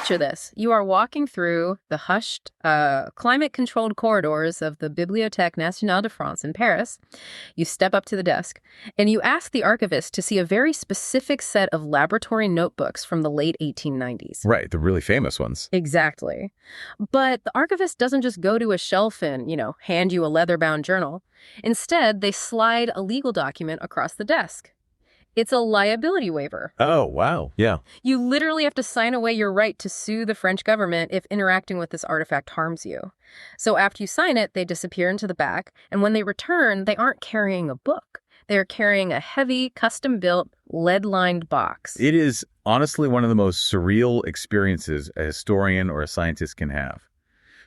Picture this. You are walking through the hushed, climate-controlled corridors of the Bibliothèque nationale de France in Paris. You step up to the desk, and you ask the archivist to see a very specific set of laboratory notebooks from the late 1890s. Right, the really famous ones. Exactly. But the archivist doesn't just go to a shelf and, hand you a leather-bound journal. Instead, they slide a legal document across the desk. It's a liability waiver. Oh, wow. Yeah. You literally have to sign away your right to sue the French government if interacting with this artifact harms you. So after you sign it, they disappear into the back, and when they return, they aren't carrying a book. They are carrying a heavy, custom-built, lead-lined box. It is honestly one of the most surreal experiences a historian or a scientist can have.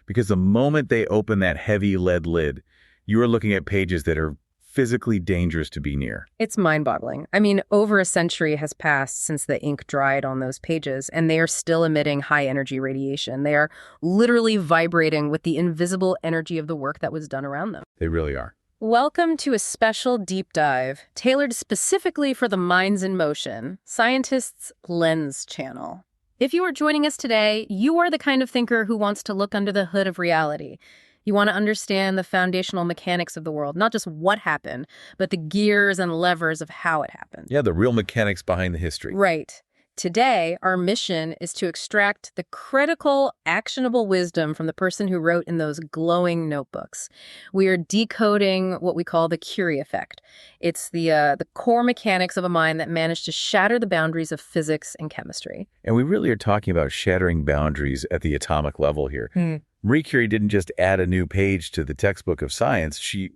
Because the moment they open that heavy lead lid, you are looking at pages that are physically dangerous to be near. It's mind-boggling. I mean, over a century has passed since the ink dried on those pages, and they are still emitting high-energy radiation. They are literally vibrating with the invisible energy of the work that was done around them. They really are. Welcome to a special deep dive, tailored specifically for the Minds in Motion, Scientists' Lens channel. If you are joining us today, you are the kind of thinker who wants to look under the hood of reality. You want to understand the foundational mechanics of the world, not just what happened, but the gears and levers of how it happened. Yeah, the real mechanics behind the history. Right. Today, our mission is to extract the critical, actionable wisdom from the person who wrote in those glowing notebooks. We are decoding what we call the Curie effect. It's the core mechanics of a mind that managed to shatter the boundaries of physics and chemistry. And we really are talking about shattering boundaries at the atomic level here. Marie Curie didn't just add a new page to the textbook of science. She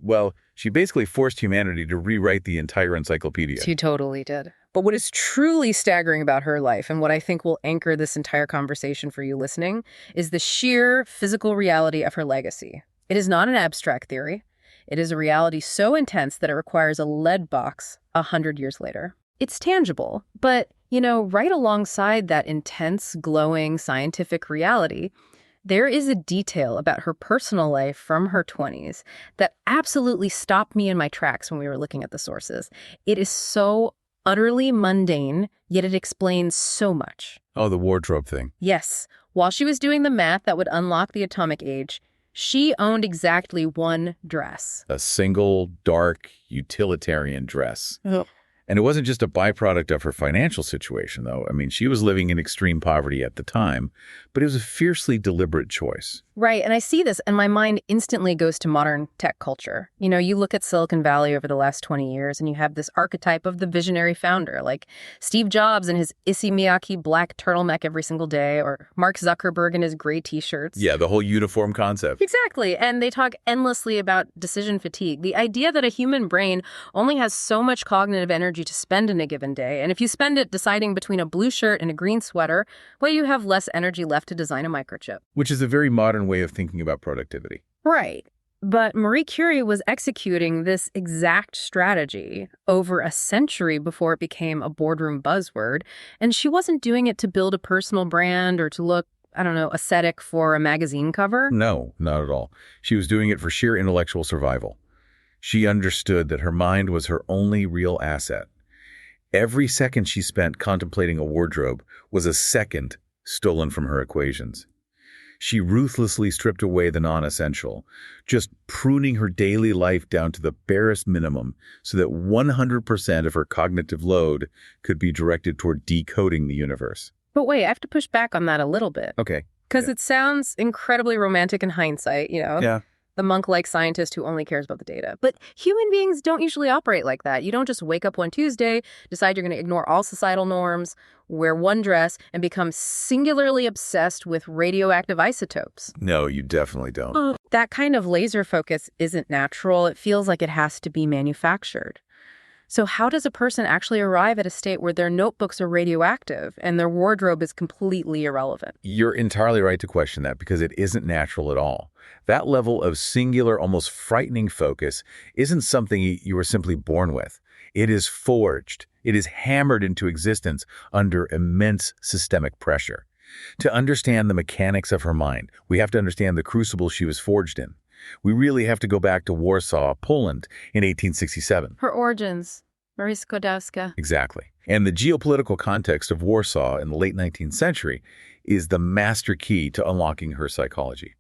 basically forced humanity to rewrite the entire encyclopedia. She totally did. But what is truly staggering about her life, and what I think will anchor this entire conversation for you listening, is the sheer physical reality of her legacy. It is not an abstract theory. It is a reality so intense that it requires a lead box 100 years later. It's tangible, but, right alongside that intense, glowing scientific reality, there is a detail about her personal life from her 20s that absolutely stopped me in my tracks when we were looking at the sources. It is so utterly mundane, yet it explains so much. Oh, the wardrobe thing. Yes. While she was doing the math that would unlock the atomic age, she owned exactly one dress. A single, dark, utilitarian dress. Oh. And it wasn't just a byproduct of her financial situation, though. I mean, she was living in extreme poverty at the time, but it was a fiercely deliberate choice. Right, and I see this, and my mind instantly goes to modern tech culture. You look at Silicon Valley over the last 20 years, and you have this archetype of the visionary founder, like Steve Jobs in his Issey Miyake black turtleneck every single day, or Mark Zuckerberg in his gray T-shirts. Yeah, the whole uniform concept. Exactly, and they talk endlessly about decision fatigue, the idea that a human brain only has so much cognitive energy to spend in a given day, and if you spend it deciding between a blue shirt and a green sweater, well, you have less energy left to design a microchip. Which is a very modern way of thinking about productivity. Right. But Marie Curie was executing this exact strategy over a century before it became a boardroom buzzword, and she wasn't doing it to build a personal brand or to look, aesthetic for a magazine cover. No, not at all. She was doing it for sheer intellectual survival. She understood that her mind was her only real asset. Every second she spent contemplating a wardrobe was a second stolen from her equations. She ruthlessly stripped away the non-essential, just pruning her daily life down to the barest minimum so that 100% of her cognitive load could be directed toward decoding the universe. But wait, I have to push back on that a little bit. Okay. Because it sounds incredibly romantic in hindsight, Yeah. The monk-like scientist who only cares about the data. But human beings don't usually operate like that. You don't just wake up one Tuesday, decide you're going to ignore all societal norms, wear one dress, and become singularly obsessed with radioactive isotopes. No, you definitely don't. That kind of laser focus isn't natural. It feels like it has to be manufactured. So how does a person actually arrive at a state where their notebooks are radioactive and their wardrobe is completely irrelevant? You're entirely right to question that because it isn't natural at all. That level of singular, almost frightening focus isn't something you were simply born with. It is forged. It is hammered into existence under immense systemic pressure. To understand the mechanics of her mind, we have to understand the crucible she was forged in. We really have to go back to Warsaw, Poland in 1867. Her origins, Marie Skłodowska. Exactly. And the geopolitical context of Warsaw in the late 19th century is the master key to unlocking her psychology.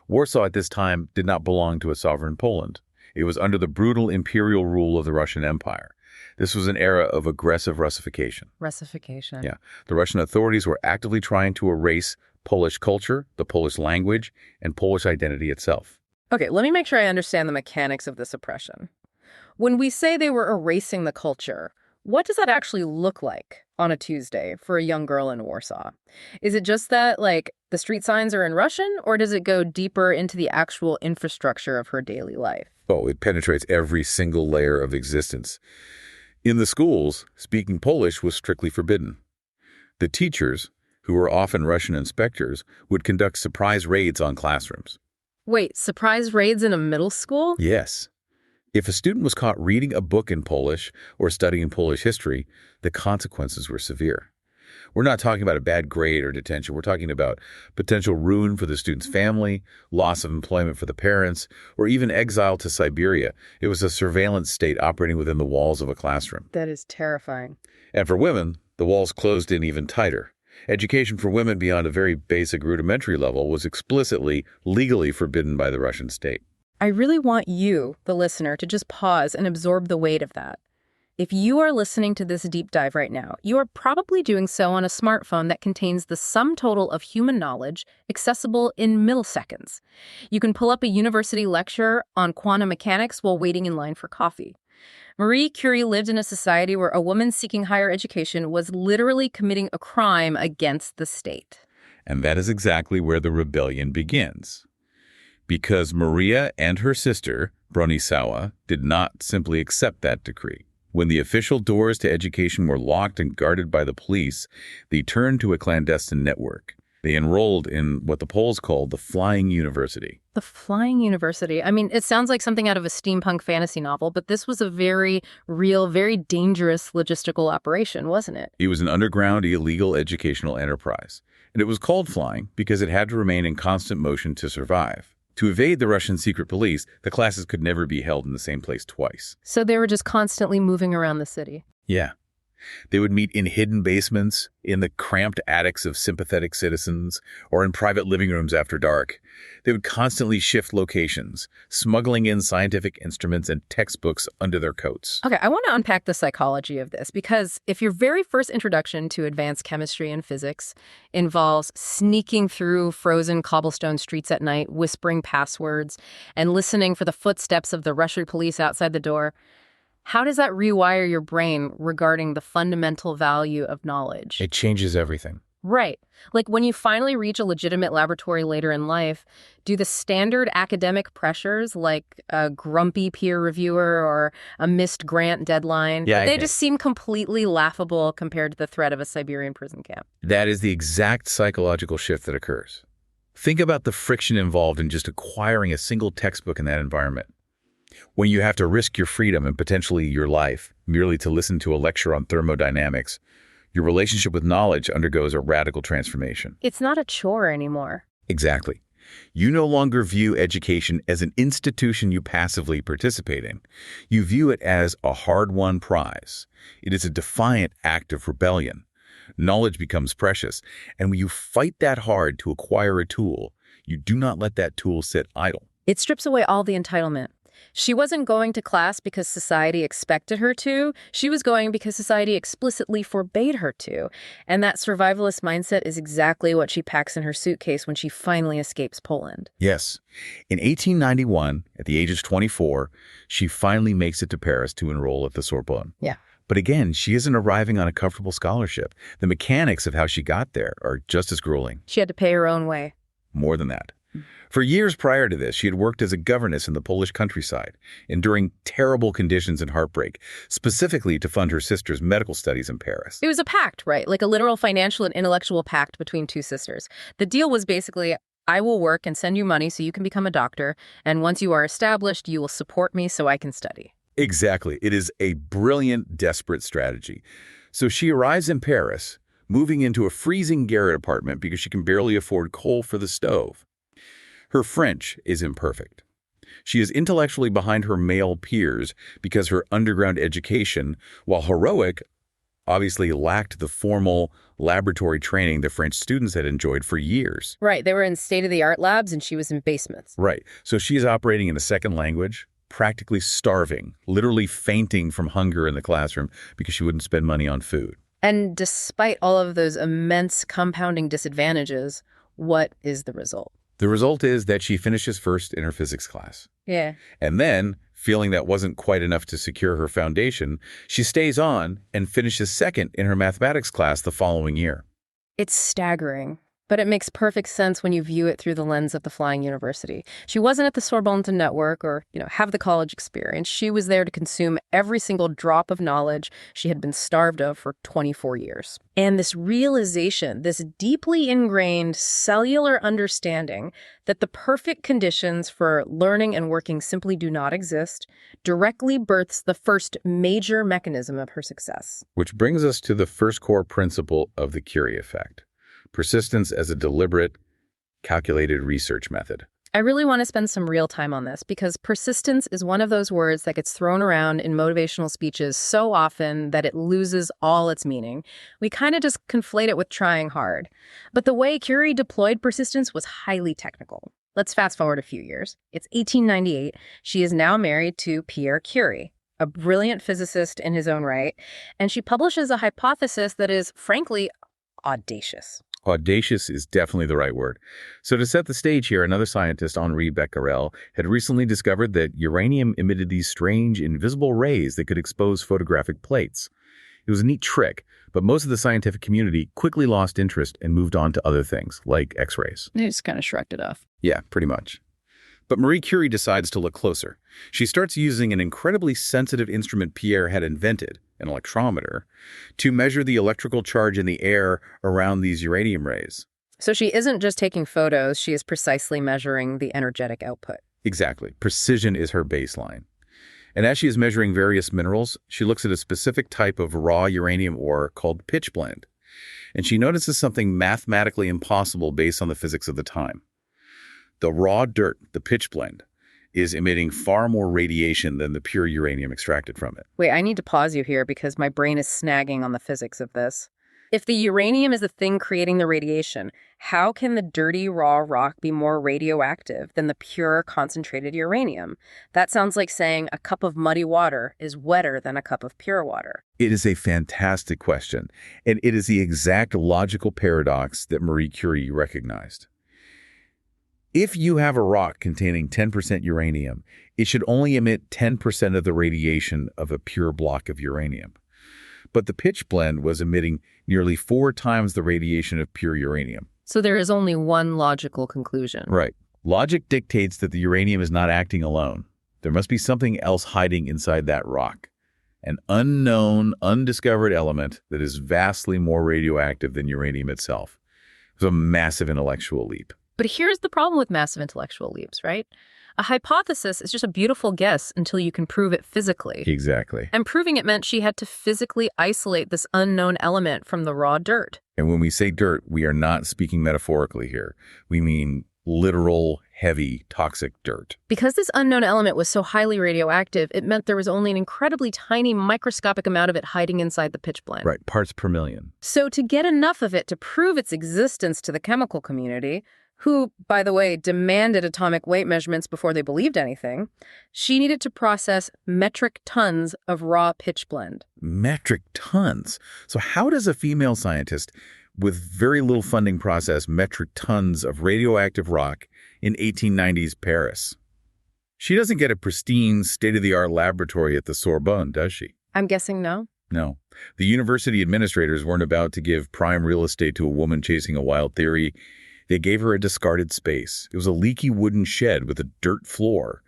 Warsaw at this time did not belong to a sovereign Poland. It was under the brutal imperial rule of the Russian Empire. This was an era of aggressive Russification. Russification. Yeah. The Russian authorities were actively trying to erase Polish culture, the Polish language, and Polish identity itself. Okay, let me make sure I understand the mechanics of this oppression. When we say they were erasing the culture, what does that actually look like on a Tuesday for a young girl in Warsaw? Is it just that, like, the street signs are in Russian, or does it go deeper into the actual infrastructure of her daily life? Oh, it penetrates every single layer of existence. In the schools, speaking Polish was strictly forbidden. The teachers, who were often Russian inspectors, would conduct surprise raids on classrooms. Wait, surprise raids in a middle school? Yes. If a student was caught reading a book in Polish or studying Polish history, the consequences were severe. We're not talking about a bad grade or detention. We're talking about potential ruin for the student's family, loss of employment for the parents, or even exile to Siberia. It was a surveillance state operating within the walls of a classroom. That is terrifying. And for women, the walls closed in even tighter. Education for women beyond a very basic rudimentary level was explicitly, legally forbidden by the Russian state. I really want you, the listener, to just pause and absorb the weight of that. If you are listening to this deep dive right now, you are probably doing so on a smartphone that contains the sum total of human knowledge accessible in milliseconds. You can pull up a university lecture on quantum mechanics while waiting in line for coffee. Marie Curie lived in a society where a woman seeking higher education was literally committing a crime against the state. And that is exactly where the rebellion begins. Because Maria and her sister, Bronislawa, did not simply accept that decree. When the official doors to education were locked and guarded by the police, they turned to a clandestine network. They enrolled in what the Poles called the Flying University. The Flying University. I mean, it sounds like something out of a steampunk fantasy novel, but this was a very real, very dangerous logistical operation, wasn't it? It was an underground, illegal educational enterprise. And it was called flying because it had to remain in constant motion to survive. To evade the Russian secret police, the classes could never be held in the same place twice. So they were just constantly moving around the city. Yeah. They would meet in hidden basements, in the cramped attics of sympathetic citizens, or in private living rooms after dark. They would constantly shift locations, smuggling in scientific instruments and textbooks under their coats. Okay, I want to unpack the psychology of this, because if your very first introduction to advanced chemistry and physics involves sneaking through frozen cobblestone streets at night, whispering passwords, and listening for the footsteps of the Russian police outside the door, how does that rewire your brain regarding the fundamental value of knowledge? It changes everything. Right. Like when you finally reach a legitimate laboratory later in life, do the standard academic pressures like a grumpy peer reviewer or a missed grant deadline, they just seem completely laughable compared to the threat of a Siberian prison camp? That is the exact psychological shift that occurs. Think about the friction involved in just acquiring a single textbook in that environment. When you have to risk your freedom and potentially your life merely to listen to a lecture on thermodynamics, your relationship with knowledge undergoes a radical transformation. It's not a chore anymore. Exactly. You no longer view education as an institution you passively participate in. You view it as a hard-won prize. It is a defiant act of rebellion. Knowledge becomes precious, and when you fight that hard to acquire a tool, you do not let that tool sit idle. It strips away all the entitlement. She wasn't going to class because society expected her to. She was going because society explicitly forbade her to. And that survivalist mindset is exactly what she packs in her suitcase when she finally escapes Poland. Yes. In 1891, at the age of 24, she finally makes it to Paris to enroll at the Sorbonne. Yeah. But again, she isn't arriving on a comfortable scholarship. The mechanics of how she got there are just as grueling. She had to pay her own way. More than that. For years prior to this, she had worked as a governess in the Polish countryside, enduring terrible conditions and heartbreak, specifically to fund her sister's medical studies in Paris. It was a pact, right? Like a literal financial and intellectual pact between two sisters. The deal was basically, I will work and send you money so you can become a doctor, and once you are established, you will support me so I can study. Exactly. It is a brilliant, desperate strategy. So she arrives in Paris, moving into a freezing garret apartment because she can barely afford coal for the stove. Her French is imperfect. She is intellectually behind her male peers because her underground education, while heroic, obviously lacked the formal, laboratory training the French students had enjoyed for years. Right, they were in state-of-the-art labs and she was in basements. Right. So she's operating in a second language, practically starving, literally fainting from hunger in the classroom because she wouldn't spend money on food. And despite all of those immense compounding disadvantages, what is the result? The result is that she finishes first in her physics class. Yeah. And then, feeling that wasn't quite enough to secure her foundation, she stays on and finishes second in her mathematics class the following year. It's staggering, but it makes perfect sense when you view it through the lens of the Flying University. She wasn't at the Sorbonne to network or, have the college experience. She was there to consume every single drop of knowledge she had been starved of for 24 years. And this realization, this deeply ingrained cellular understanding that the perfect conditions for learning and working simply do not exist, directly births the first major mechanism of her success. Which brings us to the first core principle of the Curie effect. Persistence as a deliberate, calculated research method. I really want to spend some real time on this because persistence is one of those words that gets thrown around in motivational speeches so often that it loses all its meaning. We kind of just conflate it with trying hard. But the way Curie deployed persistence was highly technical. Let's fast forward a few years. It's 1898. She is now married to Pierre Curie, a brilliant physicist in his own right, and she publishes a hypothesis that is, frankly, audacious. Audacious is definitely the right word. So to set the stage here, another scientist, Henri Becquerel, had recently discovered that uranium emitted these strange, invisible rays that could expose photographic plates. It was a neat trick, but most of the scientific community quickly lost interest and moved on to other things, like X-rays. They just kind of shrugged it off. Yeah, pretty much. But Marie Curie decides to look closer. She starts using an incredibly sensitive instrument Pierre had invented, an electrometer, to measure the electrical charge in the air around these uranium rays. So she isn't just taking photos, she is precisely measuring the energetic output. Exactly. Precision is her baseline. And as she is measuring various minerals, she looks at a specific type of raw uranium ore called pitchblende. And she notices something mathematically impossible based on the physics of the time. The raw dirt, the pitchblende, is emitting far more radiation than the pure uranium extracted from it. Wait, I need to pause you here because my brain is snagging on the physics of this. If the uranium is the thing creating the radiation, how can the dirty raw rock be more radioactive than the pure concentrated uranium? That sounds like saying a cup of muddy water is wetter than a cup of pure water. It is a fantastic question, and it is the exact logical paradox that Marie Curie recognized. If you have a rock containing 10% uranium, it should only emit 10% of the radiation of a pure block of uranium. But the pitchblende was emitting nearly 4 times the radiation of pure uranium. So there is only one logical conclusion. Right. Logic dictates that the uranium is not acting alone. There must be something else hiding inside that rock. An unknown, undiscovered element that is vastly more radioactive than uranium itself. It was a massive intellectual leap. But here's the problem with massive intellectual leaps, right? A hypothesis is just a beautiful guess until you can prove it physically. Exactly. And proving it meant she had to physically isolate this unknown element from the raw dirt. And when we say dirt, we are not speaking metaphorically here. We mean literal, heavy, toxic dirt. Because this unknown element was so highly radioactive, it meant there was only an incredibly tiny microscopic amount of it hiding inside the pitchblende. Right, parts per million. So to get enough of it to prove its existence to the chemical community, who, by the way, demanded atomic weight measurements before they believed anything, she needed to process metric tons of raw pitchblende. Metric tons? So how does a female scientist with very little funding process metric tons of radioactive rock in 1890s Paris? She doesn't get a pristine, state-of-the-art laboratory at the Sorbonne, does she? I'm guessing no. No. The university administrators weren't about to give prime real estate to a woman chasing a wild theory. They gave her a discarded space. It was a leaky wooden shed with a dirt floor.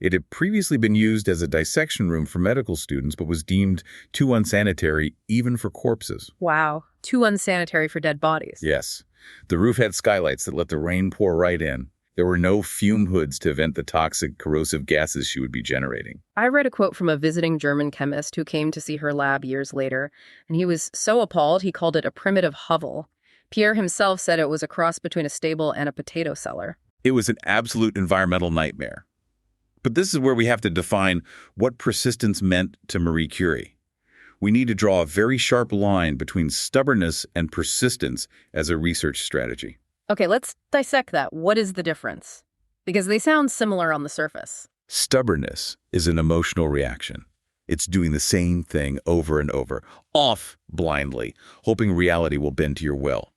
It had previously been used as a dissection room for medical students, but was deemed too unsanitary even for corpses. Wow. Too unsanitary for dead bodies. Yes. The roof had skylights that let the rain pour right in. There were no fume hoods to vent the toxic, corrosive gases she would be generating. I read a quote from a visiting German chemist who came to see her lab years later, and he was so appalled he called it a primitive hovel. Pierre himself said it was a cross between a stable and a potato cellar. It was an absolute environmental nightmare. But this is where we have to define what persistence meant to Marie Curie. We need to draw a very sharp line between stubbornness and persistence as a research strategy. Okay, let's dissect that. What is the difference? Because they sound similar on the surface. Stubbornness is an emotional reaction. It's doing the same thing over and over, off blindly, hoping reality will bend to your will.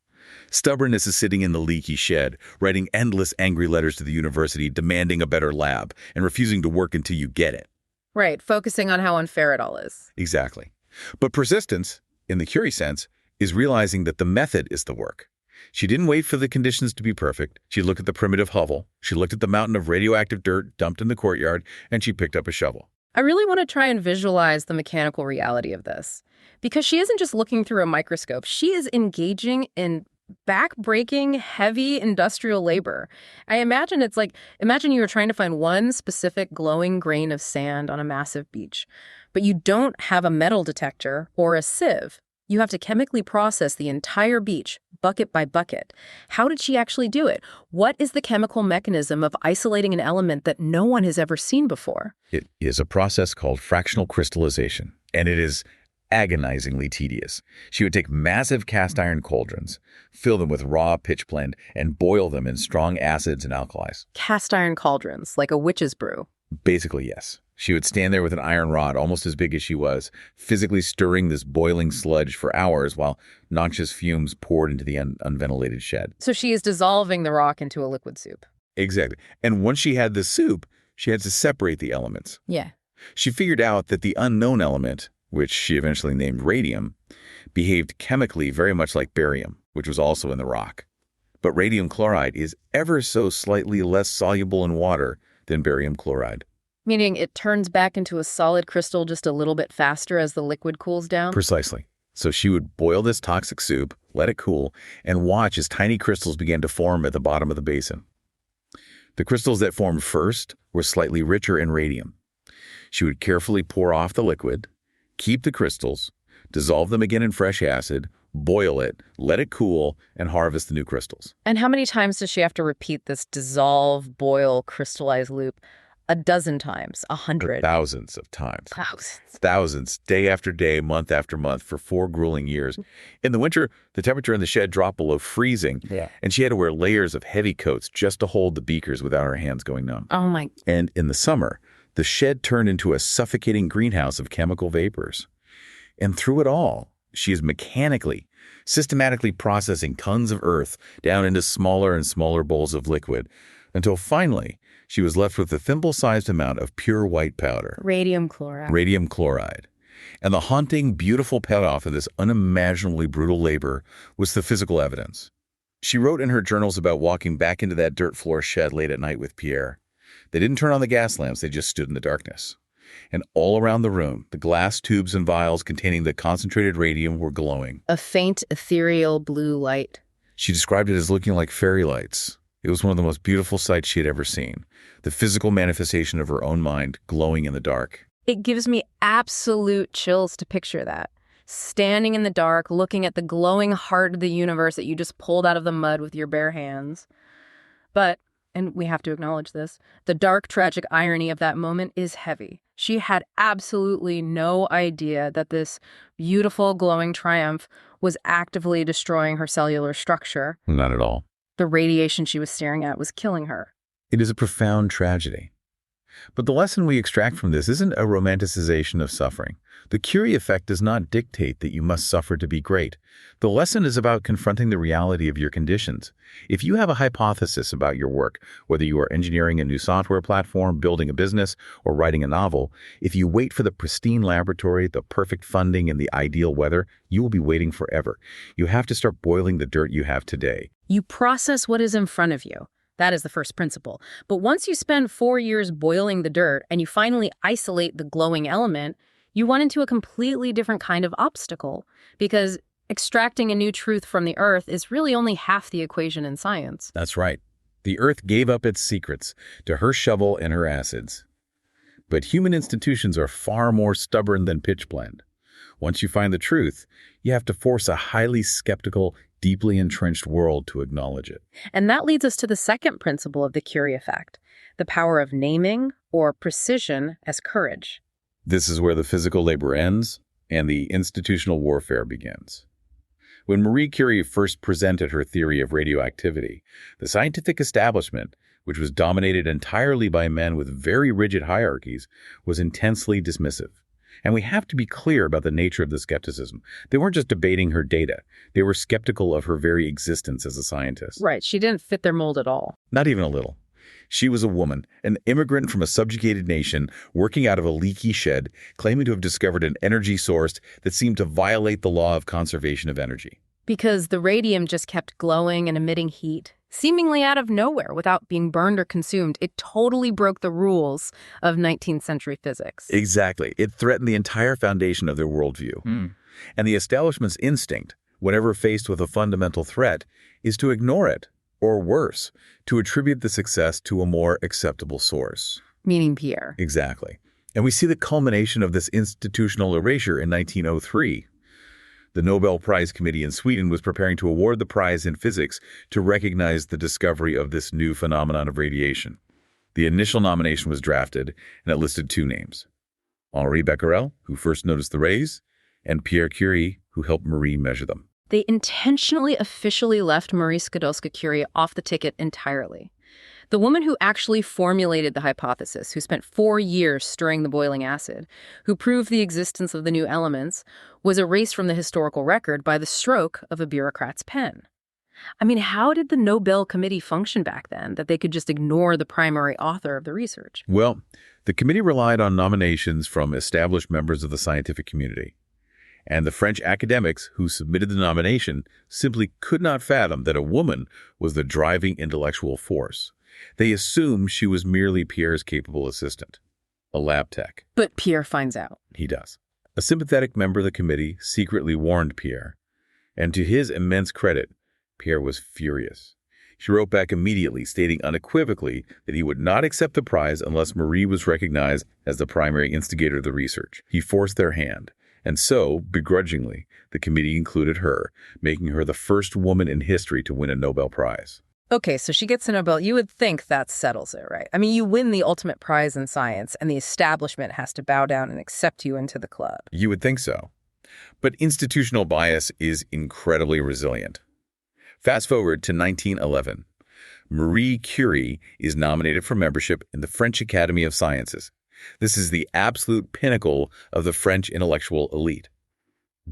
Stubbornness is sitting in the leaky shed, writing endless angry letters to the university demanding a better lab and refusing to work until you get it. Right, focusing on how unfair it all is. Exactly. But persistence, in the Curie sense, is realizing that the method is the work. She didn't wait for the conditions to be perfect. She looked at the primitive hovel. She looked at the mountain of radioactive dirt dumped in the courtyard, and she picked up a shovel. I really want to try and visualize the mechanical reality of this. Because she isn't just looking through a microscope. She is engaging in back-breaking, heavy industrial labor. I imagine it's like, imagine you were trying to find one specific glowing grain of sand on a massive beach, but you don't have a metal detector or a sieve. You have to chemically process the entire beach, bucket by bucket. How did she actually do it? What is the chemical mechanism of isolating an element that no one has ever seen before? It is a process called fractional crystallization, and it is agonizingly tedious. She would take massive cast iron cauldrons, fill them with raw pitchblende, and boil them in strong acids and alkalis. Cast iron cauldrons, like a witch's brew. Basically, yes. She would stand there with an iron rod, almost as big as she was, physically stirring this boiling sludge for hours while noxious fumes poured into the unventilated shed. So she is dissolving the rock into a liquid soup. Exactly. And once she had the soup, she had to separate the elements. Yeah. She figured out that the unknown element, which she eventually named radium, behaved chemically very much like barium, which was also in the rock. But radium chloride is ever so slightly less soluble in water than barium chloride. Meaning it turns back into a solid crystal just a little bit faster as the liquid cools down? Precisely. So she would boil this toxic soup, let it cool, and watch as tiny crystals began to form at the bottom of the basin. The crystals that formed first were slightly richer in radium. She would carefully pour off the liquid, keep the crystals, dissolve them again in fresh acid, boil it, let it cool, and harvest the new crystals. And how many times does she have to repeat this dissolve, boil, crystallize loop? A dozen times, 100. Thousands of times. Thousands. Thousands, day after day, month after month, for 4 grueling years. In the winter, the temperature in the shed dropped below freezing, and she had to wear layers of heavy coats just to hold the beakers without her hands going numb. Oh my. And in the summer, the shed turned into a suffocating greenhouse of chemical vapors. And through it all, she is mechanically, systematically processing tons of earth down into smaller and smaller bowls of liquid, until finally, she was left with a thimble-sized amount of pure white powder. Radium chloride. Radium chloride. And the haunting, beautiful payoff of this unimaginably brutal labor was the physical evidence. She wrote in her journals about walking back into that dirt floor shed late at night with Pierre. They didn't turn on the gas lamps, they just stood in the darkness. And all around the room, the glass tubes and vials containing the concentrated radium were glowing. A faint, ethereal blue light. She described it as looking like fairy lights. It was one of the most beautiful sights she had ever seen, the physical manifestation of her own mind glowing in the dark. It gives me absolute chills to picture that. Standing in the dark, looking at the glowing heart of the universe that you just pulled out of the mud with your bare hands. But, and we have to acknowledge this, the dark, tragic irony of that moment is heavy. She had absolutely no idea that this beautiful, glowing triumph was actively destroying her cellular structure. Not at all. The radiation she was staring at was killing her. It is a profound tragedy. But the lesson we extract from this isn't a romanticization of suffering. The Curie effect does not dictate that you must suffer to be great. The lesson is about confronting the reality of your conditions. If you have a hypothesis about your work, whether you are engineering a new software platform, building a business, or writing a novel, if you wait for the pristine laboratory, the perfect funding, and the ideal weather, you will be waiting forever. You have to start boiling the dirt you have today. You process what is in front of you. That is the first principle. But once you spend 4 years boiling the dirt and you finally isolate the glowing element, you run into a completely different kind of obstacle, because extracting a new truth from the earth is really only half the equation in science. That's right. The earth gave up its secrets to her shovel and her acids. But human institutions are far more stubborn than pitchblende. Once you find the truth, you have to force a highly skeptical, deeply entrenched world to acknowledge it. And that leads us to the second principle of the Curie effect, the power of naming or precision as courage. This is where the physical labor ends and the institutional warfare begins. When Marie Curie first presented her theory of radioactivity, the scientific establishment, which was dominated entirely by men with very rigid hierarchies, was intensely dismissive. And we have to be clear about the nature of the skepticism. They weren't just debating her data. They were skeptical of her very existence as a scientist. Right. She didn't fit their mold at all. Not even a little. She was a woman, an immigrant from a subjugated nation, working out of a leaky shed, claiming to have discovered an energy source that seemed to violate the law of conservation of energy. Because the radium just kept glowing and emitting heat, seemingly out of nowhere without being burned or consumed. It totally broke the rules of 19th century physics. Exactly. It threatened the entire foundation of their worldview. And the establishment's instinct, whenever faced with a fundamental threat, is to ignore it, or worse, to attribute the success to a more acceptable source. Meaning Pierre. Exactly. And we see the culmination of this institutional erasure in 1903. The Nobel Prize Committee in Sweden was preparing to award the prize in physics to recognize the discovery of this new phenomenon of radiation. The initial nomination was drafted, and it listed two names: Henri Becquerel, who first noticed the rays, and Pierre Curie, who helped Marie measure them. They intentionally officially left Marie Skłodowska-Curie off the ticket entirely. The woman who actually formulated the hypothesis, who spent 4 years stirring the boiling acid, who proved the existence of the new elements, was erased from the historical record by the stroke of a bureaucrat's pen. I mean, how did the Nobel Committee function back then, that they could just ignore the primary author of the research? Well, the committee relied on nominations from established members of the scientific community. And the French academics who submitted the nomination simply could not fathom that a woman was the driving intellectual force. They assumed she was merely Pierre's capable assistant, a lab tech. But Pierre finds out. He does. A sympathetic member of the committee secretly warned Pierre. And to his immense credit, Pierre was furious. He wrote back immediately, stating unequivocally that he would not accept the prize unless Marie was recognized as the primary instigator of the research. He forced their hand. And so, begrudgingly, the committee included her, making her the first woman in history to win a Nobel Prize. Okay, so she gets a Nobel. You would think that settles it, right? I mean, you win the ultimate prize in science, and the establishment has to bow down and accept you into the club. You would think so. But institutional bias is incredibly resilient. Fast forward to 1911. Marie Curie is nominated for membership in the French Academy of Sciences. This is the absolute pinnacle of the French intellectual elite.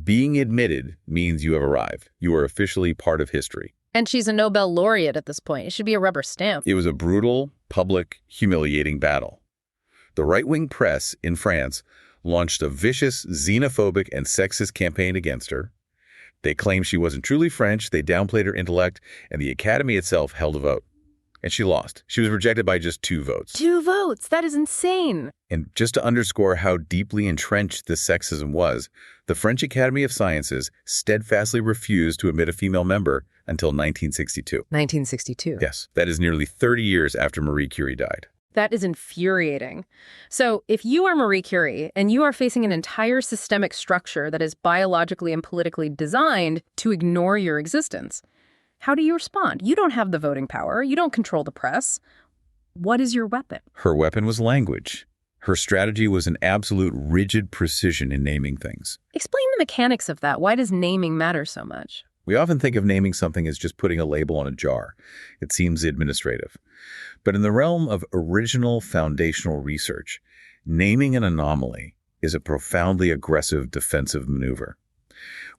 Being admitted means you have arrived. You are officially part of history. And she's a Nobel laureate at this point. It should be a rubber stamp. It was a brutal, public, humiliating battle. The right-wing press in France launched a vicious, xenophobic, and sexist campaign against her. They claimed she wasn't truly French, they downplayed her intellect, and the Academy itself held a vote. And she lost. She was rejected by just 2 votes. 2 votes? That is insane. And just to underscore how deeply entrenched this sexism was, the French Academy of Sciences steadfastly refused to admit a female member until 1962. 1962. Yes, that is nearly 30 years after Marie Curie died. That is infuriating. So if you are Marie Curie and you are facing an entire systemic structure that is biologically and politically designed to ignore your existence, how do you respond? You don't have the voting power. You don't control the press. What is your weapon? Her weapon was language. Her strategy was an absolute rigid precision in naming things. Explain the mechanics of that. Why does naming matter so much? We often think of naming something as just putting a label on a jar. It seems administrative. But in the realm of original foundational research, naming an anomaly is a profoundly aggressive defensive maneuver.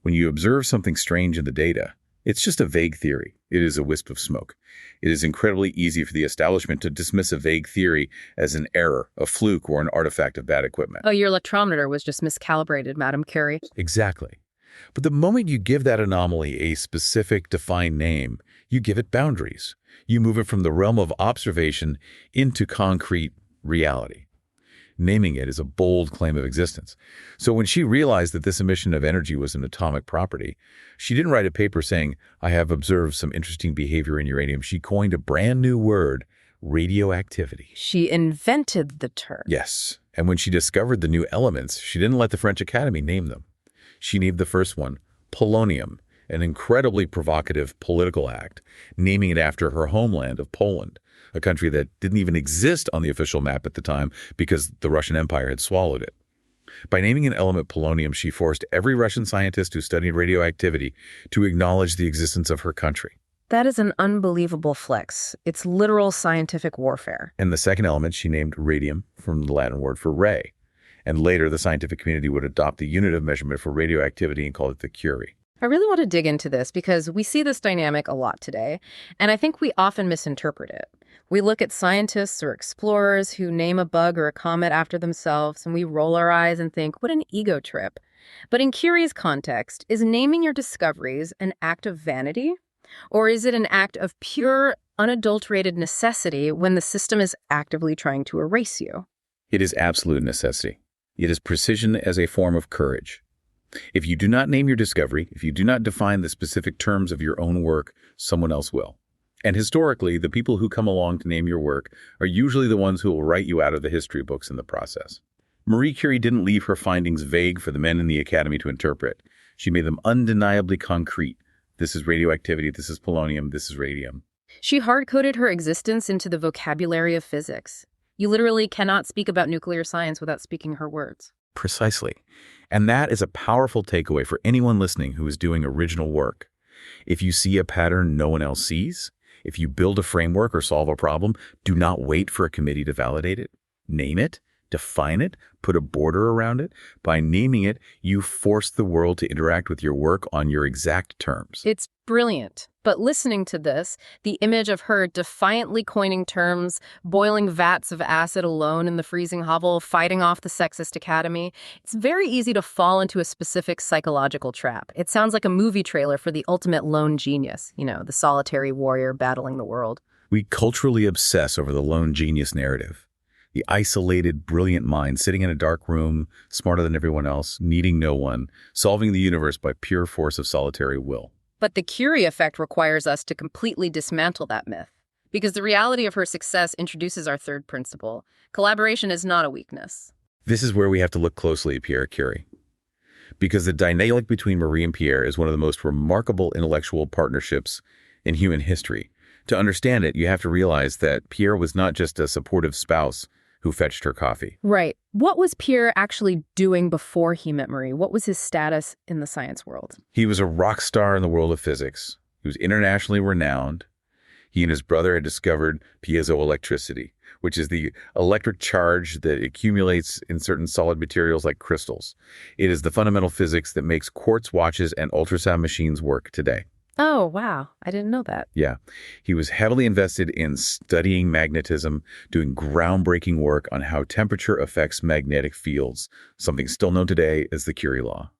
When you observe something strange in the data, it's just a vague theory. It is a wisp of smoke. It is incredibly easy for the establishment to dismiss a vague theory as an error, a fluke, or an artifact of bad equipment. Oh, your electrometer was just miscalibrated, Madam Curie. Exactly. But the moment you give that anomaly a specific, defined name, you give it boundaries. You move it from the realm of observation into concrete reality. Naming it is a bold claim of existence. So when she realized that this emission of energy was an atomic property, she didn't write a paper saying, "I have observed some interesting behavior in uranium." She coined a brand new word, radioactivity. She invented the term. Yes. And when she discovered the new elements, she didn't let the French Academy name them. She named the first one polonium, an incredibly provocative political act, naming it after her homeland of Poland, a country that didn't even exist on the official map at the time because the Russian Empire had swallowed it. By naming an element polonium, she forced every Russian scientist who studied radioactivity to acknowledge the existence of her country. That is an unbelievable flex. It's literal scientific warfare. And the second element she named radium, from the Latin word for ray. And later, the scientific community would adopt the unit of measurement for radioactivity and call it the Curie. I really want to dig into this because we see this dynamic a lot today, and I think we often misinterpret it. We look at scientists or explorers who name a bug or a comet after themselves, and we roll our eyes and think, what an ego trip. But in Curie's context, is naming your discoveries an act of vanity? Or is it an act of pure, unadulterated necessity when the system is actively trying to erase you? It is absolute necessity. It is precision as a form of courage. If you do not name your discovery, if you do not define the specific terms of your own work, someone else will. And historically, the people who come along to name your work are usually the ones who will write you out of the history books in the process. Marie Curie didn't leave her findings vague for the men in the academy to interpret. She made them undeniably concrete. This is radioactivity, this is polonium, this is radium. She hard-coded her existence into the vocabulary of physics. You literally cannot speak about nuclear science without speaking her words. Precisely. And that is a powerful takeaway for anyone listening who is doing original work. If you see a pattern no one else sees, if you build a framework or solve a problem, do not wait for a committee to validate it. Name it, define it, put a border around it. By naming it, you force the world to interact with your work on your exact terms. It's brilliant. But listening to this, the image of her defiantly coining terms, boiling vats of acid alone in the freezing hovel, fighting off the sexist academy, it's very easy to fall into a specific psychological trap. It sounds like a movie trailer for the ultimate lone genius, the solitary warrior battling the world. We culturally obsess over the lone genius narrative. The isolated, brilliant mind sitting in a dark room, smarter than everyone else, needing no one, solving the universe by pure force of solitary will. But the Curie effect requires us to completely dismantle that myth, because the reality of her success introduces our third principle. Collaboration is not a weakness. This is where we have to look closely at Pierre Curie, because the dynamic between Marie and Pierre is one of the most remarkable intellectual partnerships in human history. To understand it, you have to realize that Pierre was not just a supportive spouse who fetched her coffee. Right. What was Pierre actually doing before he met Marie? What was his status in the science world? He was a rock star in the world of physics. He was internationally renowned. He and his brother had discovered piezoelectricity, which is the electric charge that accumulates in certain solid materials like crystals. It is the fundamental physics that makes quartz watches and ultrasound machines work today. Oh, wow. I didn't know that. Yeah. He was heavily invested in studying magnetism, doing groundbreaking work on how temperature affects magnetic fields, something still known today as the Curie law.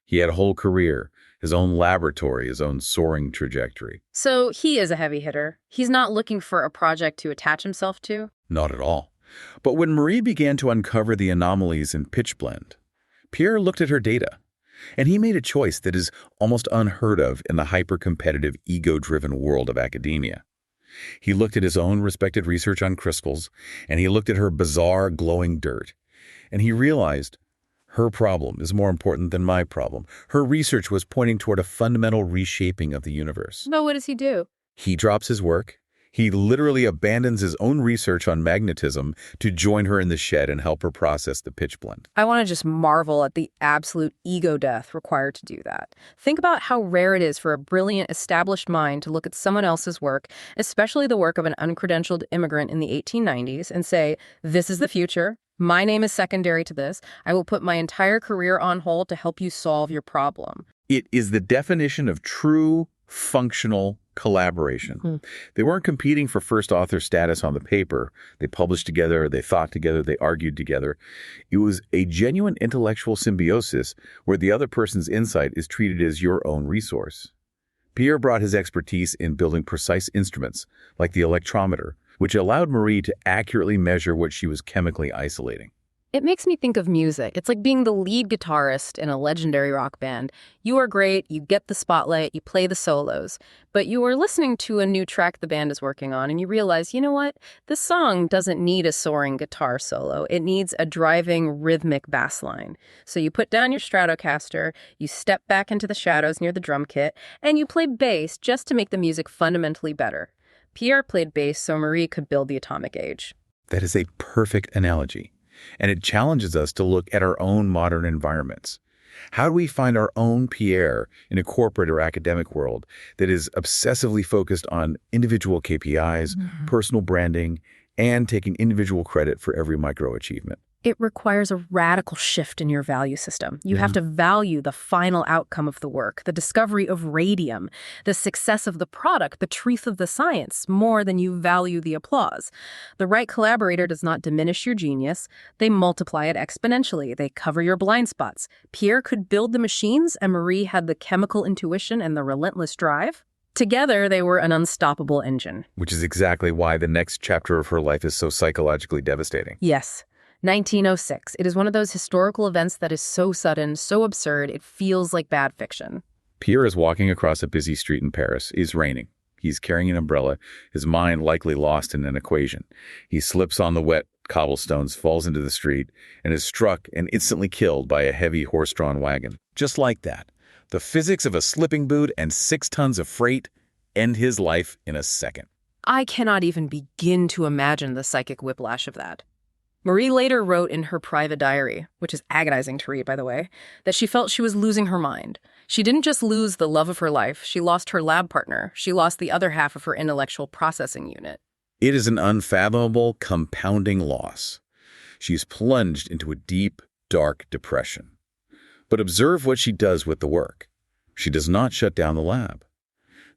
He had a whole career, his own laboratory, his own soaring trajectory. So he is a heavy hitter. He's not looking for a project to attach himself to? Not at all. But when Marie began to uncover the anomalies in pitchblende, Pierre looked at her data. And he made a choice that is almost unheard of in the hyper-competitive, ego-driven world of academia. He looked at his own respected research on crystals, and he looked at her bizarre, glowing dirt. And he realized her problem is more important than my problem. Her research was pointing toward a fundamental reshaping of the universe. But what does he do? He drops his work. He literally abandons his own research on magnetism to join her in the shed and help her process the pitchblende. I want to just marvel at the absolute ego death required to do that. Think about how rare it is for a brilliant, established mind to look at someone else's work, especially the work of an uncredentialed immigrant in the 1890s, and say, this is the future. My name is secondary to this. I will put my entire career on hold to help you solve your problem. It is the definition of true, functional collaboration. They weren't competing for first author status on the paper. They published together, they thought together, they argued together. It was a genuine intellectual symbiosis where the other person's insight is treated as your own resource. Pierre brought his expertise in building precise instruments, like the electrometer, which allowed Marie to accurately measure what she was chemically isolating. It makes me think of music. It's like being the lead guitarist in a legendary rock band. You are great, you get the spotlight, you play the solos, but you are listening to a new track the band is working on and you realize, you know what? This song doesn't need a soaring guitar solo. It needs a driving rhythmic bass line. So you put down your Stratocaster, you step back into the shadows near the drum kit, and you play bass just to make the music fundamentally better. Pierre played bass so Marie could build the atomic age. That is a perfect analogy. And it challenges us to look at our own modern environments. How do we find our own Pierre in a corporate or academic world that is obsessively focused on individual KPIs, personal branding, and taking individual credit for every microachievement? It requires a radical shift in your value system. You have to value the final outcome of the work, the discovery of radium, the success of the product, the truth of the science, more than you value the applause. The right collaborator does not diminish your genius. They multiply it exponentially. They cover your blind spots. Pierre could build the machines, and Marie had the chemical intuition and the relentless drive. Together, they were an unstoppable engine. Which is exactly why the next chapter of her life is so psychologically devastating. Yes. 1906. It is one of those historical events that is so sudden, so absurd, it feels like bad fiction. Pierre is walking across a busy street in Paris. It's raining. He's carrying an umbrella, his mind likely lost in an equation. He slips on the wet cobblestones, falls into the street, and is struck and instantly killed by a heavy horse-drawn wagon. Just like that. The physics of a slipping boot and 6 tons of freight end his life in a second. I cannot even begin to imagine the psychic whiplash of that. Marie later wrote in her private diary, which is agonizing to read, by the way, that she felt she was losing her mind. She didn't just lose the love of her life, she lost her lab partner. She lost the other half of her intellectual processing unit. It is an unfathomable, compounding loss. She's plunged into a deep, dark depression. But observe what she does with the work. She does not shut down the lab.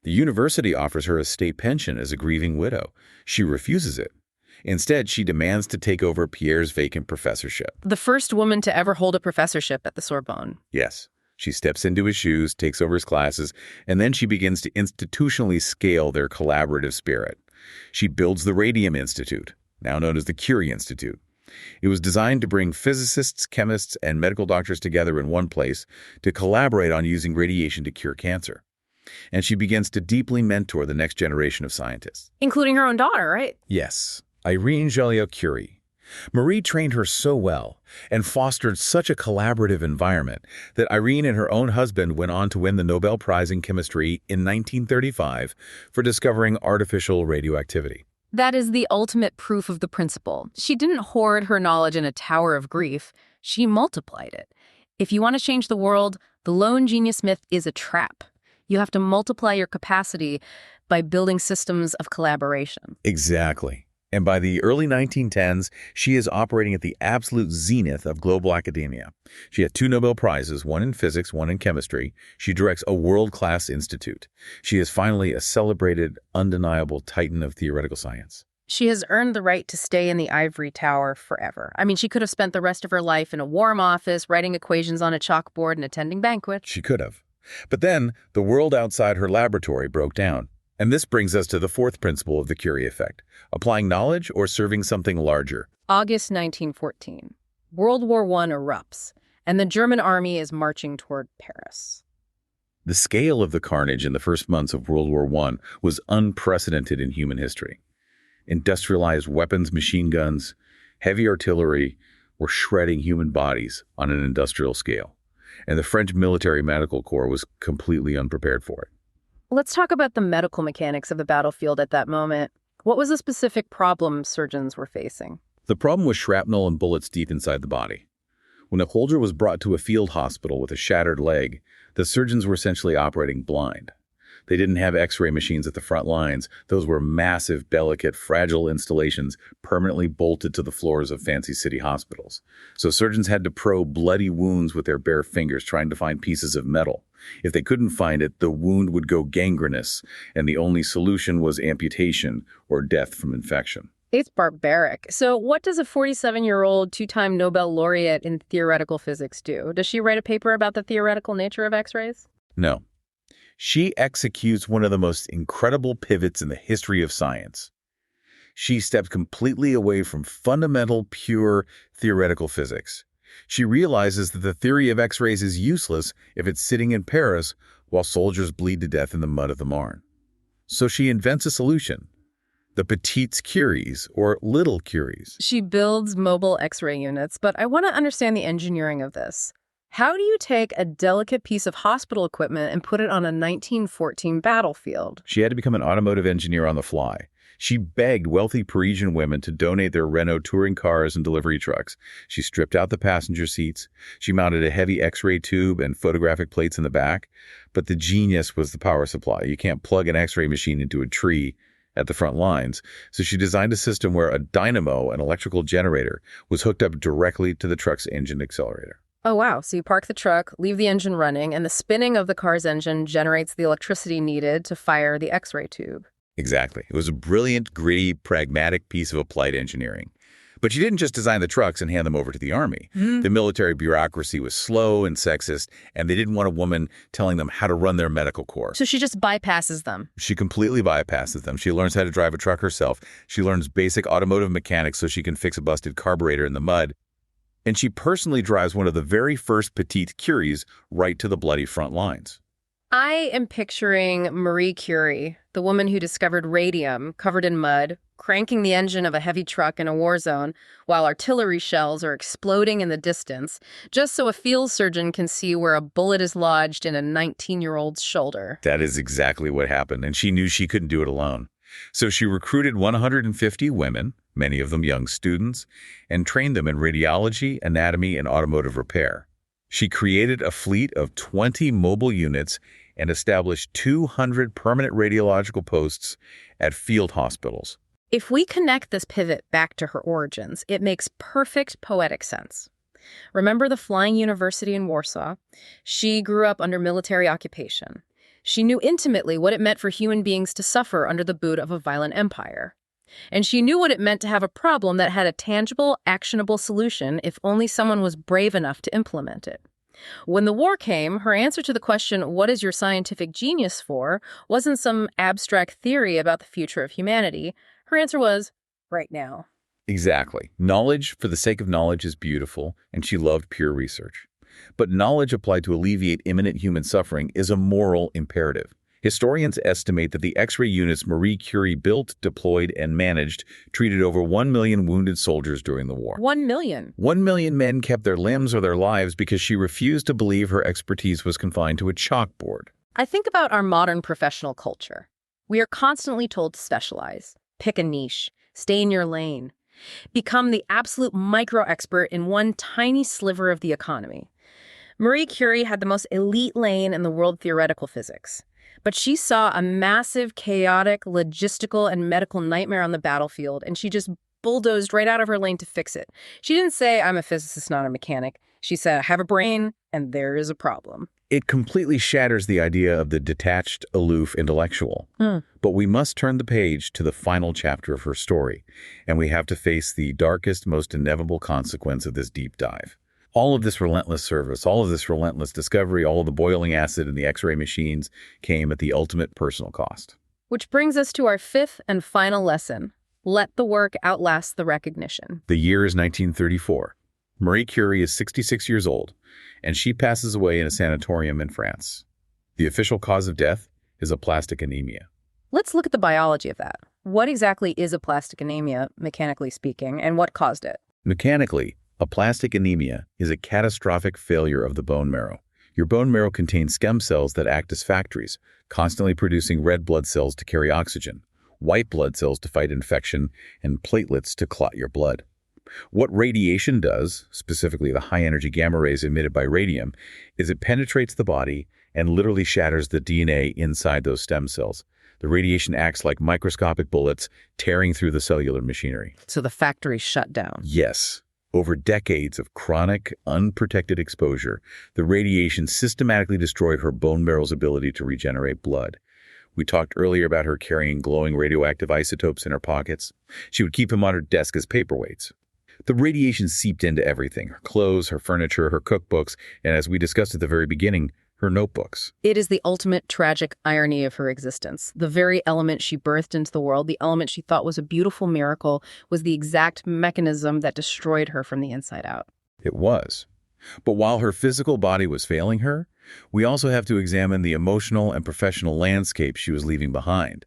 The university offers her a state pension as a grieving widow. She refuses it. Instead, she demands to take over Pierre's vacant professorship. The first woman to ever hold a professorship at the Sorbonne. Yes. She steps into his shoes, takes over his classes, and then she begins to institutionally scale their collaborative spirit. She builds the Radium Institute, now known as the Curie Institute. It was designed to bring physicists, chemists, and medical doctors together in one place to collaborate on using radiation to cure cancer. And she begins to deeply mentor the next generation of scientists. Including her own daughter, right? Yes. Irene Joliot-Curie. Marie trained her so well and fostered such a collaborative environment that Irene and her own husband went on to win the Nobel Prize in Chemistry in 1935 for discovering artificial radioactivity. That is the ultimate proof of the principle. She didn't hoard her knowledge in a tower of grief. She multiplied it. If you want to change the world, the lone genius myth is a trap. You have to multiply your capacity by building systems of collaboration. Exactly. And by the early 1910s, she is operating at the absolute zenith of global academia. She had 2 Nobel Prizes, one in physics, one in chemistry. She directs a world-class institute. She is finally a celebrated, undeniable titan of theoretical science. She has earned the right to stay in the ivory tower forever. I mean, she could have spent the rest of her life in a warm office, writing equations on a chalkboard and attending banquets. She could have. But then, the world outside her laboratory broke down. And this brings us to the 4th principle of the Curie effect, applying knowledge or serving something larger. August 1914. World War I erupts, and the German army is marching toward Paris. The scale of the carnage in the first months of World War I was unprecedented in human history. Industrialized weapons, machine guns, heavy artillery were shredding human bodies on an industrial scale, and the French military medical corps was completely unprepared for it. Let's talk about the medical mechanics of the battlefield at that moment. What was the specific problem surgeons were facing? The problem was shrapnel and bullets deep inside the body. When a soldier was brought to a field hospital with a shattered leg, the surgeons were essentially operating blind. They didn't have X-ray machines at the front lines. Those were massive, delicate, fragile installations permanently bolted to the floors of fancy city hospitals. So surgeons had to probe bloody wounds with their bare fingers, trying to find pieces of metal. If they couldn't find it, the wound would go gangrenous, and the only solution was amputation or death from infection. It's barbaric. So what does a 47-year-old 2-time Nobel laureate in theoretical physics do? Does she write a paper about the theoretical nature of X-rays? No. She executes one of the most incredible pivots in the history of science. She steps completely away from fundamental, pure theoretical physics. She realizes that the theory of X-rays is useless if it's sitting in Paris while soldiers bleed to death in the mud of the Marne. So she invents a solution, the petites Curies, or little Curies. She builds mobile X-ray units, but I want to understand the engineering of this. How do you take a delicate piece of hospital equipment and put it on a 1914 battlefield? She had to become an automotive engineer on the fly. She begged wealthy Parisian women to donate their Renault touring cars and delivery trucks. She stripped out the passenger seats. She mounted a heavy X-ray tube and photographic plates in the back. But the genius was the power supply. You can't plug an X-ray machine into a tree at the front lines. So she designed a system where a dynamo, an electrical generator, was hooked up directly to the truck's engine accelerator. Oh, wow. So you park the truck, leave the engine running, and the spinning of the car's engine generates the electricity needed to fire the X-ray tube. Exactly. It was a brilliant, gritty, pragmatic piece of applied engineering. But she didn't just design the trucks and hand them over to the army. The military bureaucracy was slow and sexist, and they didn't want a woman telling them how to run their medical corps. So she just bypasses them. She completely bypasses them. She learns how to drive a truck herself. She learns basic automotive mechanics so she can fix a busted carburetor in the mud. And she personally drives one of the very first petite Curies right to the bloody front lines. I am picturing Marie Curie, the woman who discovered radium covered in mud, cranking the engine of a heavy truck in a war zone while artillery shells are exploding in the distance, just so a field surgeon can see where a bullet is lodged in a 19-year-old's shoulder. That is exactly what happened, and she knew she couldn't do it alone. So she recruited 150 women, many of them young students, and trained them in radiology, anatomy, and automotive repair. She created a fleet of 20 mobile units and established 200 permanent radiological posts at field hospitals. If we connect this pivot back to her origins, it makes perfect poetic sense. Remember the Flying University in Warsaw? She grew up under military occupation. She knew intimately what it meant for human beings to suffer under the boot of a violent empire. And she knew what it meant to have a problem that had a tangible, actionable solution if only someone was brave enough to implement it. When the war came, her answer to the question, what is your scientific genius for, wasn't some abstract theory about the future of humanity. Her answer was, right now. Exactly. Knowledge for the sake of knowledge is beautiful, and she loved pure research. But knowledge applied to alleviate imminent human suffering is a moral imperative. Historians estimate that the X-ray units Marie Curie built, deployed, and managed treated over 1 million wounded soldiers during the war. 1 million? 1 million men kept their limbs or their lives because she refused to believe her expertise was confined to a chalkboard. I think about our modern professional culture. We are constantly told to specialize, pick a niche, stay in your lane, become the absolute micro-expert in one tiny sliver of the economy. Marie Curie had the most elite lane in the world theoretical physics. But she saw a massive, chaotic, logistical, and medical nightmare on the battlefield, and she just bulldozed right out of her lane to fix it. She didn't say, I'm a physicist, not a mechanic. She said, I have a brain, and there is a problem. It completely shatters the idea of the detached, aloof intellectual. But we must turn the page to the final chapter of her story, and we have to face the darkest, most inevitable consequence of this deep dive. All of this relentless service, all of this relentless discovery, all of the boiling acid in the X-ray machines came at the ultimate personal cost. Which brings us to our fifth and final lesson. Let the work outlast the recognition. The year is 1934. Marie Curie is 66 years old, and she passes away in a sanatorium in France. The official cause of death is aplastic anemia. Let's look at the biology of that. What exactly is aplastic anemia, mechanically speaking, and what caused it? Mechanically, aplastic anemia is a catastrophic failure of the bone marrow. Your bone marrow contains stem cells that act as factories, constantly producing red blood cells to carry oxygen, white blood cells to fight infection, and platelets to clot your blood. What radiation does, specifically the high-energy gamma rays emitted by radium, is it penetrates the body and literally shatters the DNA inside those stem cells. The radiation acts like microscopic bullets tearing through the cellular machinery. So the factory shut down. Yes. Over decades of chronic, unprotected exposure, the radiation systematically destroyed her bone marrow's ability to regenerate blood. We talked earlier about her carrying glowing radioactive isotopes in her pockets. She would keep them on her desk as paperweights. The radiation seeped into everything, her clothes, her furniture, her cookbooks, and as we discussed at the very beginning, her notebooks. It is the ultimate tragic irony of her existence. The very element she birthed into the world, the element she thought was a beautiful miracle, was the exact mechanism that destroyed her from the inside out. It was. But while her physical body was failing her, we also have to examine the emotional and professional landscape she was leaving behind.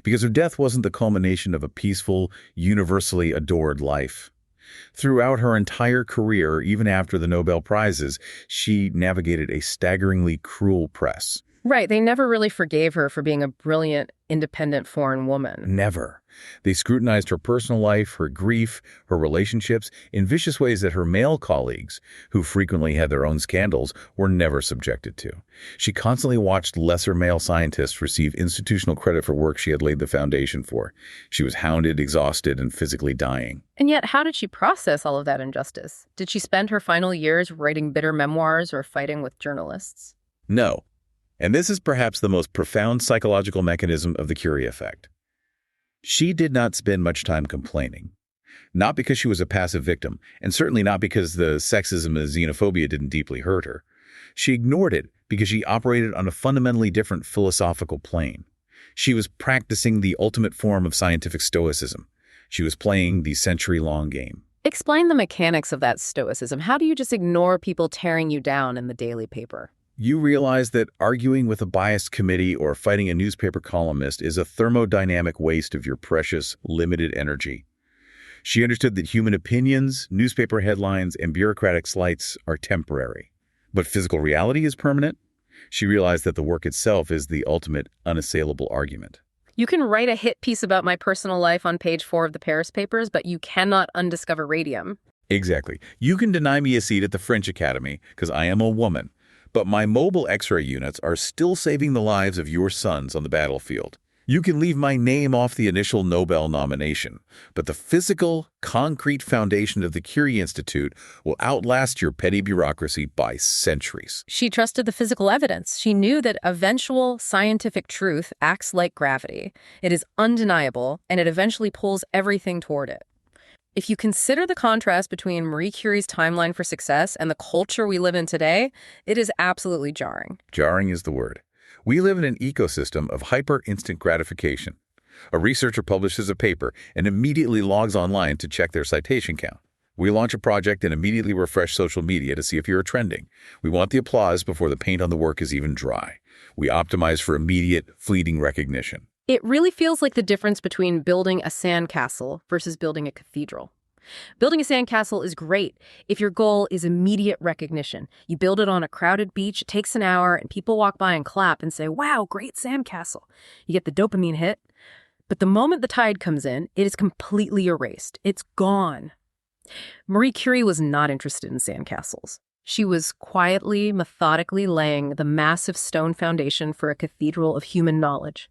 Because her death wasn't the culmination of a peaceful, universally adored life. Throughout her entire career, even after the Nobel Prizes, she navigated a staggeringly cruel press. Right, they never really forgave her for being a brilliant, independent foreign woman. Never. They scrutinized her personal life, her grief, her relationships in vicious ways that her male colleagues, who frequently had their own scandals, were never subjected to. She constantly watched lesser male scientists receive institutional credit for work she had laid the foundation for. She was hounded, exhausted, and physically dying. And yet, how did she process all of that injustice? Did she spend her final years writing bitter memoirs or fighting with journalists? No. And this is perhaps the most profound psychological mechanism of the Curie effect. She did not spend much time complaining. Not because she was a passive victim, and certainly not because the sexism and xenophobia didn't deeply hurt her. She ignored it because she operated on a fundamentally different philosophical plane. She was practicing the ultimate form of scientific stoicism. She was playing the century-long game. Explain the mechanics of that stoicism. How do you just ignore people tearing you down in the daily paper? You realize that arguing with a biased committee or fighting a newspaper columnist is a thermodynamic waste of your precious, limited energy. She understood that human opinions, newspaper headlines, and bureaucratic slights are temporary. But physical reality is permanent. She realized that the work itself is the ultimate, unassailable argument. You can write a hit piece about my personal life on page 4 of the Paris Papers, but you cannot undiscover radium. Exactly. You can deny me a seat at the French Academy because I am a woman. But my mobile X-ray units are still saving the lives of your sons on the battlefield. You can leave my name off the initial Nobel nomination, but the physical, concrete foundation of the Curie Institute will outlast your petty bureaucracy by centuries. She trusted the physical evidence. She knew that eventual scientific truth acts like gravity. It is undeniable, and it eventually pulls everything toward it. If you consider the contrast between Marie Curie's timeline for success and the culture we live in today, it is absolutely jarring. Jarring is the word. We live in an ecosystem of hyper-instant gratification. A researcher publishes a paper and immediately logs online to check their citation count. We launch a project and immediately refresh social media to see if you're trending. We want the applause before the paint on the work is even dry. We optimize for immediate, fleeting recognition. It really feels like the difference between building a sandcastle versus building a cathedral. Building a sandcastle is great if your goal is immediate recognition. You build it on a crowded beach, it takes an hour, and people walk by and clap and say, "Wow, great sandcastle." You get the dopamine hit. But the moment the tide comes in, it is completely erased. It's gone. Marie Curie was not interested in sandcastles. She was quietly, methodically laying the massive stone foundation for a cathedral of human knowledge.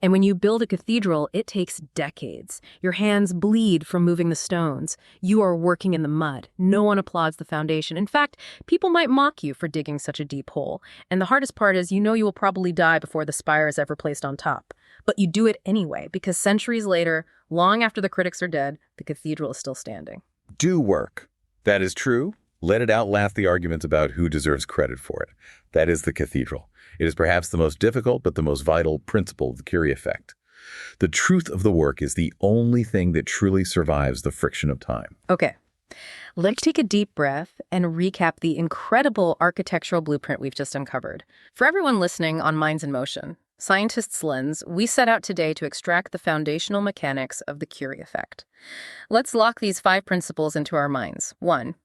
And when you build a cathedral, it takes decades. Your hands bleed from moving the stones. You are working in the mud. No one applauds the foundation. In fact, people might mock you for digging such a deep hole. And the hardest part is you know you will probably die before the spire is ever placed on top. But you do it anyway, because centuries later, long after the critics are dead, the cathedral is still standing. Do work. That is true. Let it outlast the arguments about who deserves credit for it. That is the cathedral. It is perhaps the most difficult but the most vital principle of the Curie effect. The truth of the work is the only thing that truly survives the friction of time. Okay, let's take a deep breath and recap the incredible architectural blueprint we've just uncovered. For everyone listening on Minds in Motion, Scientist's Lens, we set out today to extract the foundational mechanics of the Curie effect. Let's lock these 5 principles into our minds. 1.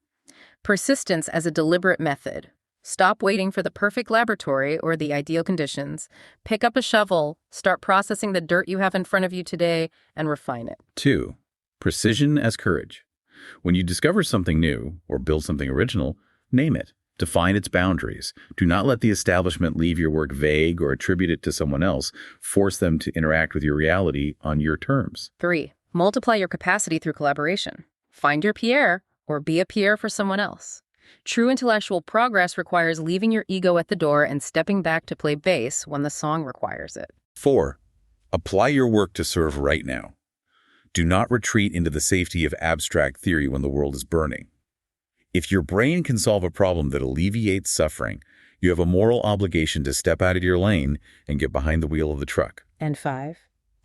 Persistence as a deliberate method. Stop waiting for the perfect laboratory or the ideal conditions. Pick up a shovel, start processing the dirt you have in front of you today, and refine it. 2. Precision as courage. When you discover something new or build something original, name it. Define its boundaries. Do not let the establishment leave your work vague or attribute it to someone else. Force them to interact with your reality on your terms. 3. Multiply your capacity through collaboration. Find your Pierre or be a Pierre for someone else. True intellectual progress requires leaving your ego at the door and stepping back to play bass when the song requires it. 4. Apply your work to serve right now. Do not retreat into the safety of abstract theory when the world is burning. If your brain can solve a problem that alleviates suffering, you have a moral obligation to step out of your lane and get behind the wheel of the truck. And 5.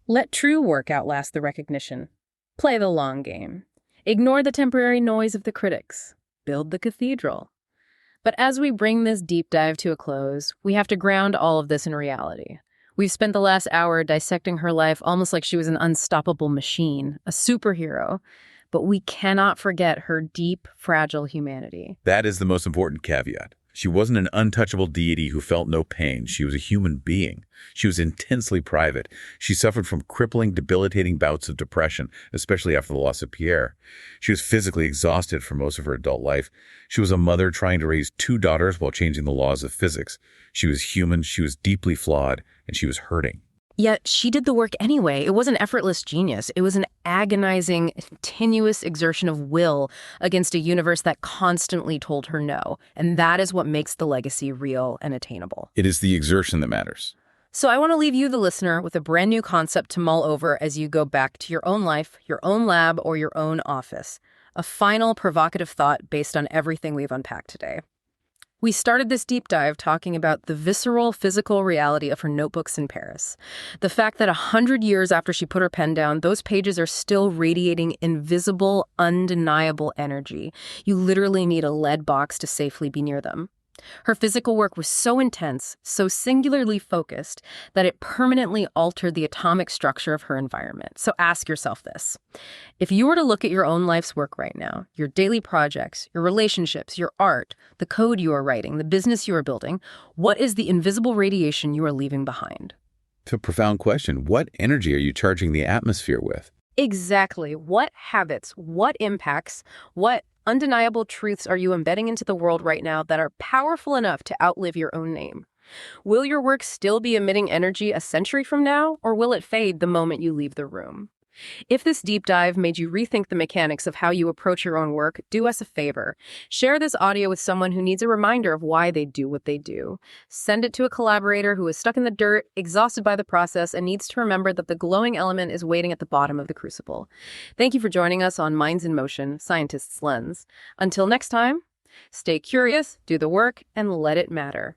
Let true work outlast the recognition. Play the long game. Ignore the temporary noise of the critics. Build the cathedral. But as we bring this deep dive to a close, we have to ground all of this in reality. We've spent the last hour dissecting her life almost like she was an unstoppable machine, a superhero. But we cannot forget her deep, fragile humanity. That is the most important caveat. She wasn't an untouchable deity who felt no pain. She was a human being. She was intensely private. She suffered from crippling, debilitating bouts of depression, especially after the loss of Pierre. She was physically exhausted for most of her adult life. She was a mother trying to raise two daughters while changing the laws of physics. She was human, she was deeply flawed, and she was hurting. Yet she did the work anyway. It wasn't effortless genius. It was an agonizing, continuous exertion of will against a universe that constantly told her no. And that is what makes the legacy real and attainable. It is the exertion that matters. So I want to leave you, the listener, with a brand new concept to mull over as you go back to your own life, your own lab, or your own office. A final provocative thought based on everything we've unpacked today. We started this deep dive talking about the visceral, physical reality of her notebooks in Paris. The fact that 100 years after she put her pen down, those pages are still radiating invisible, undeniable energy. You literally need a lead box to safely be near them. Her physical work was so intense, so singularly focused, that it permanently altered the atomic structure of her environment. So ask yourself this. If you were to look at your own life's work right now, your daily projects, your relationships, your art, the code you are writing, the business you are building, what is the invisible radiation you are leaving behind? It's a profound question. What energy are you charging the atmosphere with? Exactly. What habits, what impacts, what undeniable truths are you embedding into the world right now that are powerful enough to outlive your own name? Will your work still be emitting energy a century from now, or will it fade the moment you leave the room? If this deep dive made you rethink the mechanics of how you approach your own work, do us a favor. Share this audio with someone who needs a reminder of why they do what they do. Send it to a collaborator who is stuck in the dirt, exhausted by the process, and needs to remember that the glowing element is waiting at the bottom of the crucible. Thank you for joining us on Minds in Motion, Scientist's Lens. Until next time, stay curious, do the work, and let it matter.